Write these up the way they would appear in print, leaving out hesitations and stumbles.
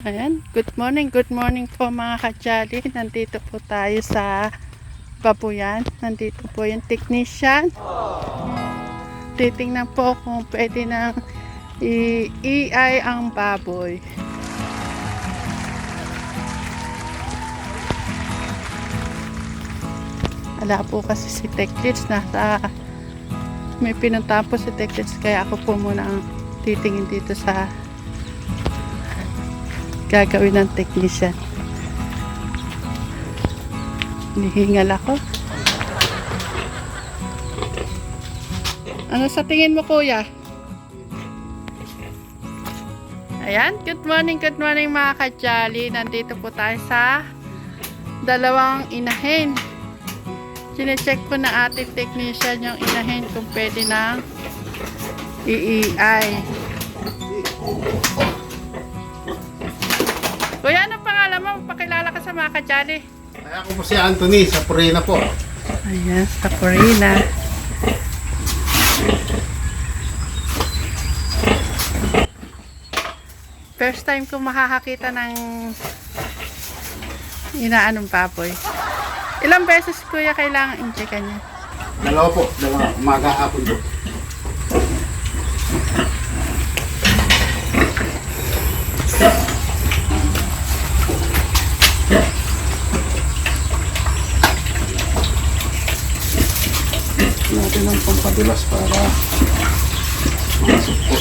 Ayan, good morning po mga kajali. Nandito po tayo sa babuyan. Nandito po yung technician. Titingnan po kung pwede nang i-EI ang baboy. Wala po kasi si Techlits na may pinuntahan po si Techlits, kaya ako po muna ang titingin dito sa gagawin ng technician. Nihingal ako. Ano sa tingin mo, kuya? Ayan, good morning mga kajali. Nandito po tayo sa dalawang inahin. Sinecheck po na ating technician yung inahin kung pwede na i-EI. Kuya, anong pangalan mo? Pakilala ka sa mga kajali. Ay, ako po si Anthony, sa Purina po. Ayan, sa Purina. First time ko makakakita ng inaanong baboy. Ilang beses, kuya, kailangan i-checkan niya? Dalawa po, umaga hapon po. Natin ang pampadulas para masok po.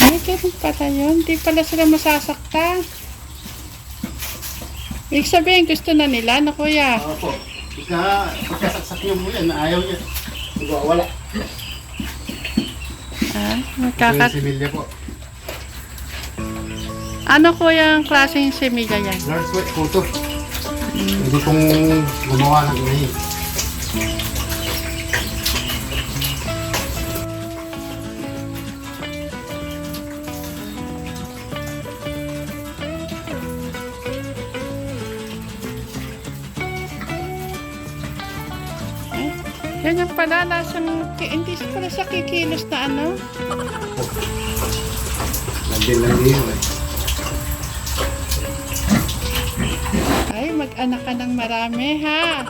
Ay, ganun pala yun. Di pala sila masasaktan. Ibig sabihin, gusto na nila, na kuya. Oo po. Pagkasaksak niyo po yan, ayaw niya. Wala. Ah, Yung similya po. Ano kuya ang klaseng semilya yan? Nurse sweat po ito. Hindi pong gumawa ng inahin. Ganyan pala, hindi pala sa kikilos na ano. Landin lang din yun. Ay, mag-anak ka ng marami, ha?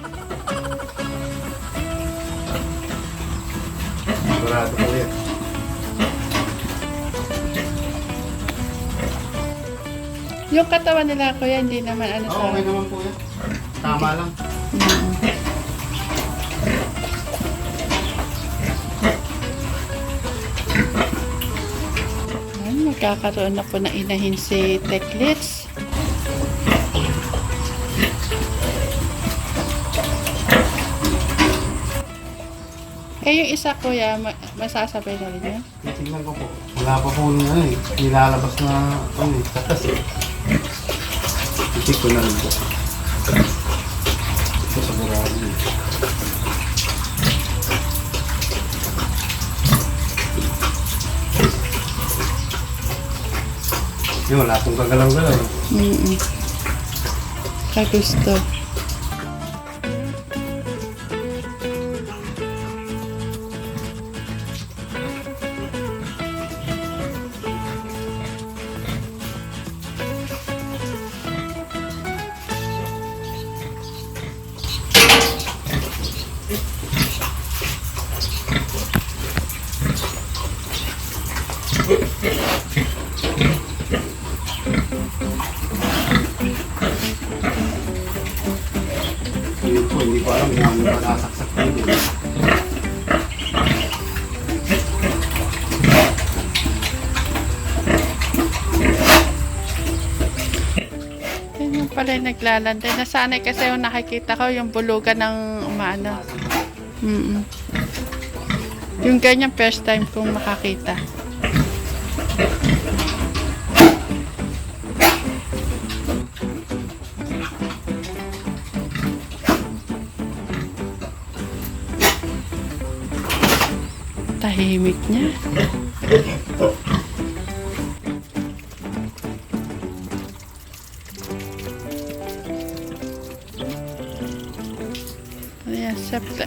Sigurado po yan. Yung katawan nila, kuya, hindi naman ano Oo, sa... okay naman po yan. Tama lang. Ayan, magkakaroon na po na inahin si Techlits. Eh, yung isa, kuya, masasabay na rin yun? Tingnan ko po. Wala pa po nung nilalabas na tatas eh. Itik ko na rin po. Ito sa burado eh. Yung wala pong kagalaw-galaw. Kagusto. Yun po, hindi ko alam kung ano pa nasaksak po yun. Yan yung pala yung naglalanda. Nasanay kasi yung nakikita ko yung bulugan ng umaano. Yung ganyan first time kong makakita. Tahimik niya. Ayan,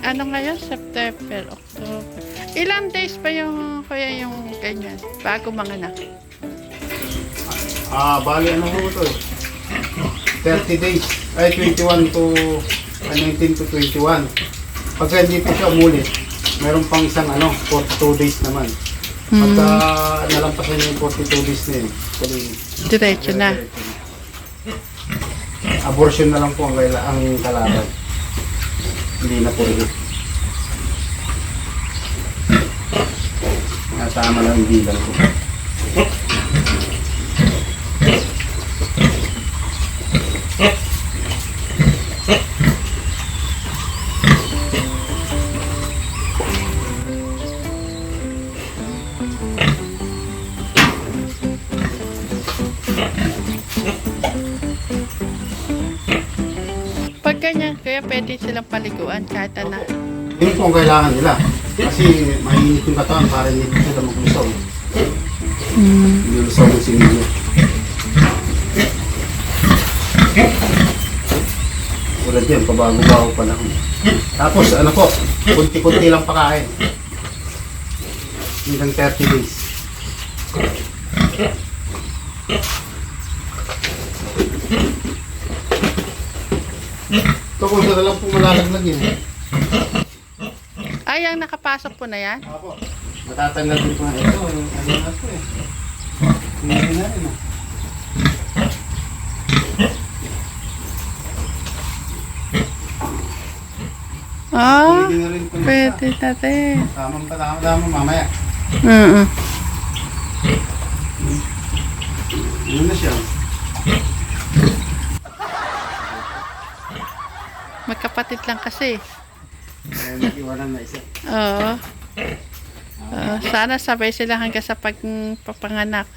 ano ngayon? September, October. Ilang days pa yung kuya yung ganyan bago manganak? Bali ano ko to eh. 30 days. Ay, 21 to 19 to 21. Pagka hindi pa siya umulit, meron pang isang 42 days naman. Pagka nalampasan niya yung 42 days na yun, Diretso na. abortion na lang po ang kalaban. Hindi na po rin. Tama lang yung bilang ko. Pag ganyan, kaya pwede silang paliguan kahit ano. Yun po ang kailangan nila. Kasi mainit yung katawan para hindi sila maglusaw. Hindi lusaw ng sinigyo. Tulad yan, pabago-bago pa lang. Tapos ano po, kunti-kunti lang pakain. Hanggang 30 days. Ito kung saan lang po malalaglag yun. Ay, ang nakapasok po na yan? Apo, matatanggal din po na ito. Ano na po eh. Hindi na rin Ah, Hindi na rin po na pwede natin. Tama mamaya. Yun na siya. Magkapatid lang kasi. Ayun, nag-iwanan na isa. Oo. Sana sabay sila hanggang sa pagpapanganak.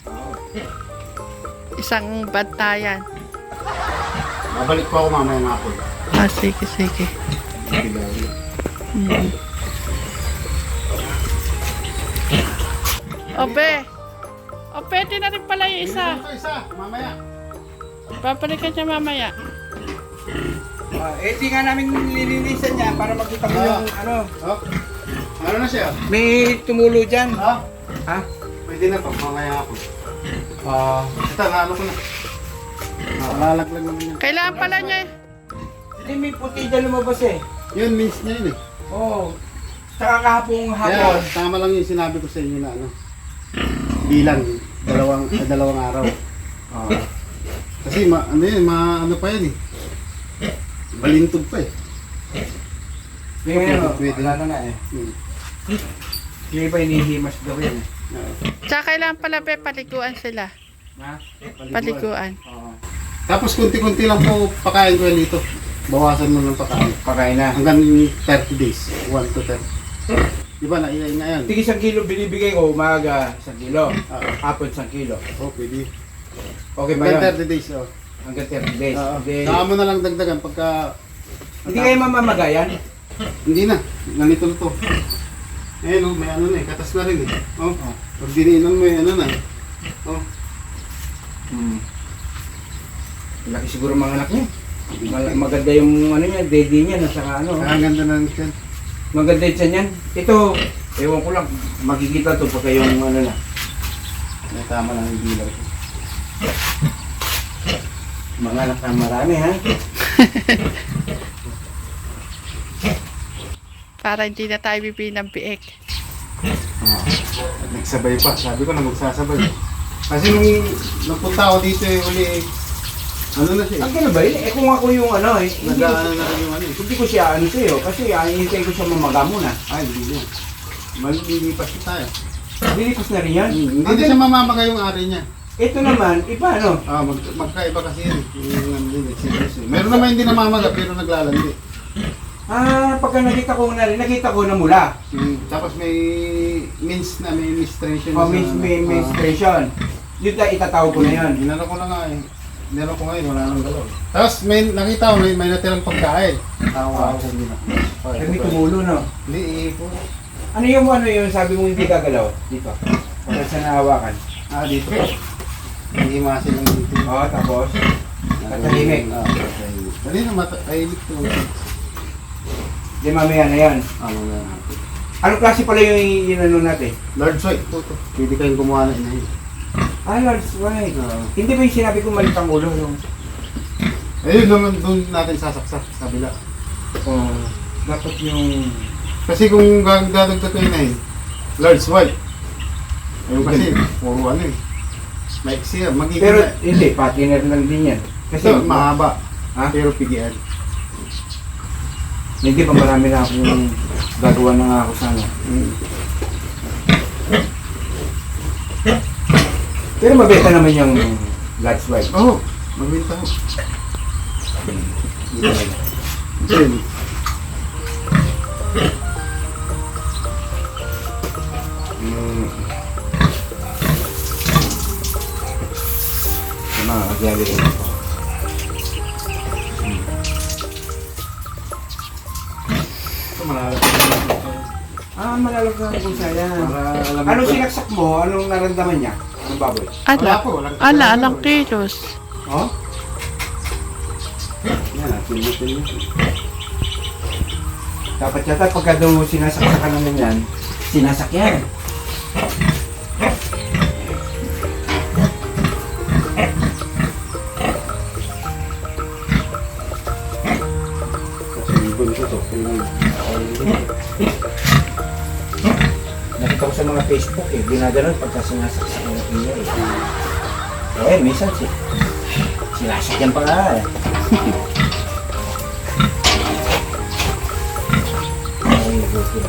Isang bantayan. Babalik po ako mamaya nga po. Sige, sige. Obe. O, pwede na rin pala yung isa. Ito isa, mamaya. Babalikan niya mamaya. Di nga namin nilinisan niya para makita mo yung ano. Oh. Ano na siya? May tumulo dyan. Ha? Ha? Pwede na po, mamaya nga po. Ito, naano ko na. Malalaglag naman yan. Kailangan pala niya. Hindi, may puti dyan lumabas eh. Yun, means niya yun eh. Oo. Saka kahapong Kaya, hapon. tama lang yung sinabi ko sa inyo na bilang, dalawang araw. Kasi ano pa yan eh. Balintog pa eh. Ngayon, Pwede. wala na nga eh. Yung iba inihimas daw yan eh. Tsaka kailangan pala paliguan sila. Ha? Paliguan. Oo. Tapos kunti-kunti lang po pakain ko yan dito. Bawasan mo ng pakain. Pakain na. Hanggang 30 days. 1 to 10. Di ba, naiyain nga yan? Tig 1 kilo binibigay ko, umaga 1 kilo. Hapon 1 kilo. Oh, pwede. Okay ba yun? Hanggang 30 days, oh. Hanggang 30 days. Hindi, Saka mo na lang dagdagan pagka... hindi kayo mamamagayan? Hindi na. Ganito na to. Ayun, oh, may ano na eh. Katas na rin eh. Oh, pag diniinan mo eh, ano na. Oh, Laki siguro mga anak niya. Maganda yung ano niya, daddy niya, nasa ano. ang ganda na rin. Maganda yung tiyan yan. Ito, ewan ko lang, makikita to pagka yung ano na. May tama lang yung bilang ko. Mga anak na marami ha. Para hindi na tayo bibili ng biik. Nagsabay pa. Sabi ko na magsasabay. Kasi nung nagpunta ako dito eh, uli ano na siya Ang gano'n ba yun? Eh kung ako yung ano eh, Nag-ano na rin yung ano eh. hindi ko siya ano sa'yo kasi hinihintay ko siya mamaga muna. Ay, hindi niya. Malilipas na tayo. Dilipas na rin yan. Hindi na siya mamamaga yung ari niya. Ito naman, iba ano. Magkaiba kasi yun. Yung ano yun, seriously. Meron naman hindi namamaga pero naglalandi. Pagka nakita ko na mula. Tapos may means na, may menstruation O may menstruation. Yun tayo itatawag ko na yun. Ginano ko na nga eh. Ginano ko ngayon, wala nang galaw. Tapos may nakita ko, may natirang pagkain. Tawa ako din ako. Pero may tumulo no. Hindi, iipo. Ano yung sabi mo hindi gagalaw? Dito. Pagka sa nahawakan. Dito po. Hindi imasin lang dito. Oo, tapos. Tatahimik. Dali na, tahimik to. Di mamaya na yan. Mamaya natin. Anong klase pala yung inano natin? Large white, ito. Pwede kayong kumuha na inahin. Large white. Oo. Hindi ba yung sinabi ko malit ang ulo? Yung... Ayun naman doon natin sasaksak sa kabila. Dapat yung... Kasi kung dadagdag kayo inahin, large white. Ayun kasi, puro ano eh. Maiksi yan, magiging Pero hindi, patiner lang din yan. Kasi ito, mahaba. Ha? Pero pigian. Hindi pa marami na akong gagawa na nga ako sana. Pero mabenta naman yung large white. Oo, magbenta ko. Then, Yung mga kagyali rin ako. ito malalaki na. Malalag na kung sayang. Para alam Anong ko- sinaksak mo? Anong naramdaman niya? Anong baboy? Wala Ala. po, walang Alang kilos. Oh? Yan, pinutin mo. Dapat yata pagka daw sinasaksakan naman yan, sinasakyan. Nakita ko sa mga Facebook eh, ginaganon pagka sinasaksak ng pinya eh. Minsan sinasakyan pa nga eh. Ay, okay.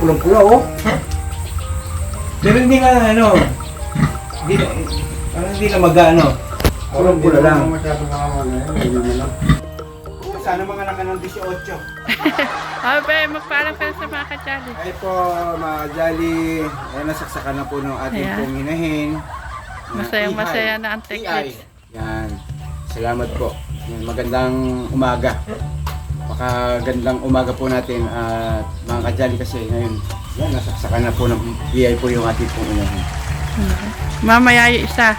Pulong-pula oh. Pero hindi na hindi na mag-ano. Pulong-pula lang. Masyadong kawawa na yun, hindi na lang. Sana mga anak ng 18. Abe, magpaalam ka na sa mga ka-challenge. Ay po, mga jolly. Ay, nasaksakan na po ng ating Ayan. pong hinahin. Masayang-masaya na ang AI. techniques. Yan. Salamat po. Yan, magandang umaga. Makagandang umaga po natin at mga kajali kasi ngayon, yan, nasaksakan na po ng AI po yung ating pong hinahin. Mamaya yung isa.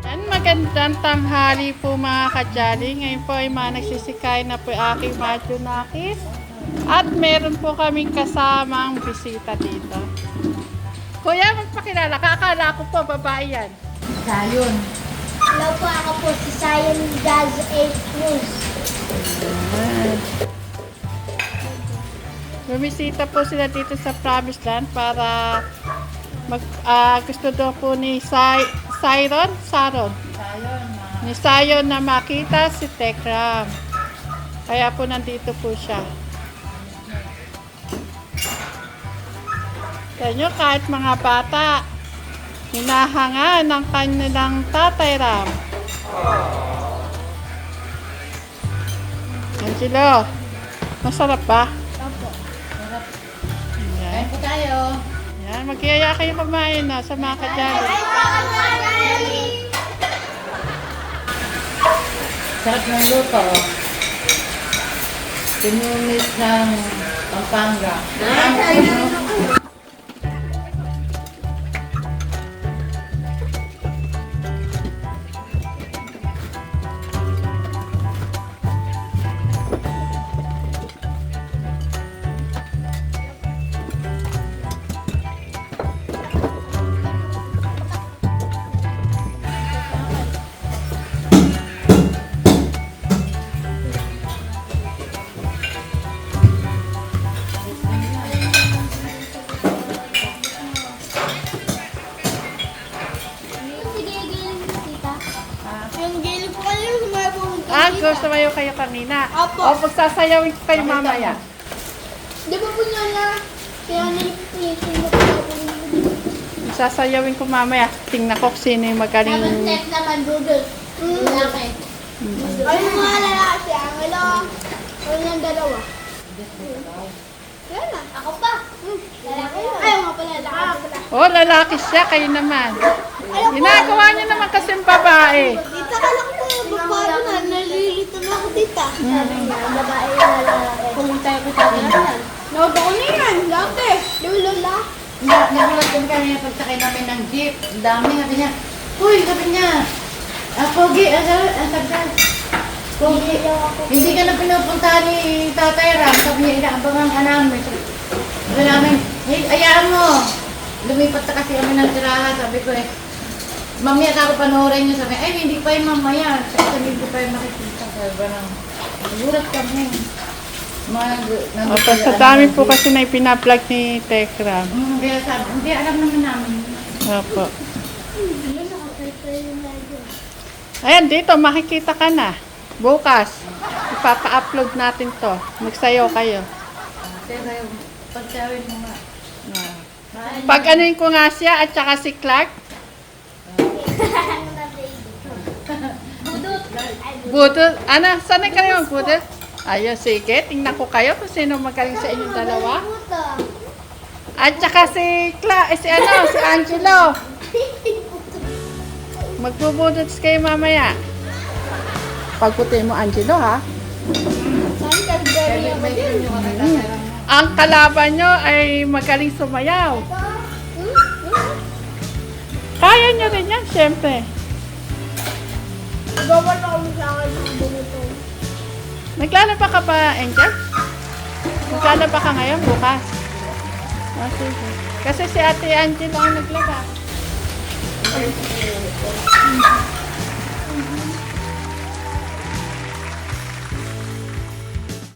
Yan, magandang tanghali po mga kajali. Ngayon po ay nagsisikay na po yung aking Madyo Nakis. At meron po kaming kasamang bisita dito. Kuya, magpakilala ka. Akala ko po babae yan. Sayon. Hello po, ako po si Sayon Jazz 8 Cruz. Bumisita po sila dito sa Promised Land para gusto daw po ni Saron ni Sayon na makita si Tekram. Kaya po nandito po siya. Kaya kahit mga bata, hinahanga ng kanilang tatay Ram. Angelo, masarap ba? Opo. Yan. Po tayo. Yan, magkiyaya kayo kumain na sa mga kajali. Sarap ng luto. Pinunis ng Pampanga. Yung gilid po kayo, sumabong Sumayo kayo kanina. Opo. O, pagsasayawin ko kayo mamaya. Di ba po niya na, kaya nilipitin mo po ako. Sasayawin ko mamaya. Tingnan ko kung sino yung magaling. Step naman, Dudut. Lalaki. Ay, mga lalaki, ang ilo. Ay, yung dalawa. Yan na, ako pa. Lalaki na. Ayaw nga pala, lalaki pala. Oh, lalaki siya. Kayo naman. Ginagawa niyo naman kasing babae. Dito ka lang po, babae na, nalilito na ako dito. Sabi niya, babae na lalaki. Pumunta ko sa akin. Nauto ko na yan, dati. Lulula. Nagulat din kami pagsakay namin ng jeep. Ang dami, sabi niya, uy, sabi niya, pogi, ang tagal. Kung hindi ka na pinupunta ni Tatay Ram, sabi niya, inaabangan ka namin. Sabi namin, hey, ayaan mo. Lumipat na kasi kami ng tirahan. Sabi ko mamaya ako panoorin niyo. Sabi, ay, hindi pa yung mamaya. Sabi, hindi pa yung makikita. Sabi ba nang, nagulat kami. Opo, sa dami po kasi na ipina-vlog ni Tekram. Kaya sabi, hindi, alam naman namin. Opo. Ayan, dito, makikita ka na. Bukas, ipapa-upload natin to. Magsayaw kayo. Pero pagsawin mo nga. Pag anuin ko nga siya at saka si Clark, budot. Ano, saan kayo budot? Ayun, sige. Tingnan ko kayo kung sino magaling sa inyong dalawa. At saka si si Angelo. Magbubudot kayo mamaya. Pagputi mo, Angelo, ha? Ang kalaban nyo ay magaling sumayaw. Kaya nyo rin yan, syempre. Bawal ako sa akin ng ganito. Naglalaba ka pa, Angel? Naglalaba ka ngayon, bukas? Ah, sige. Kasi si Ate Angel ang naglaba.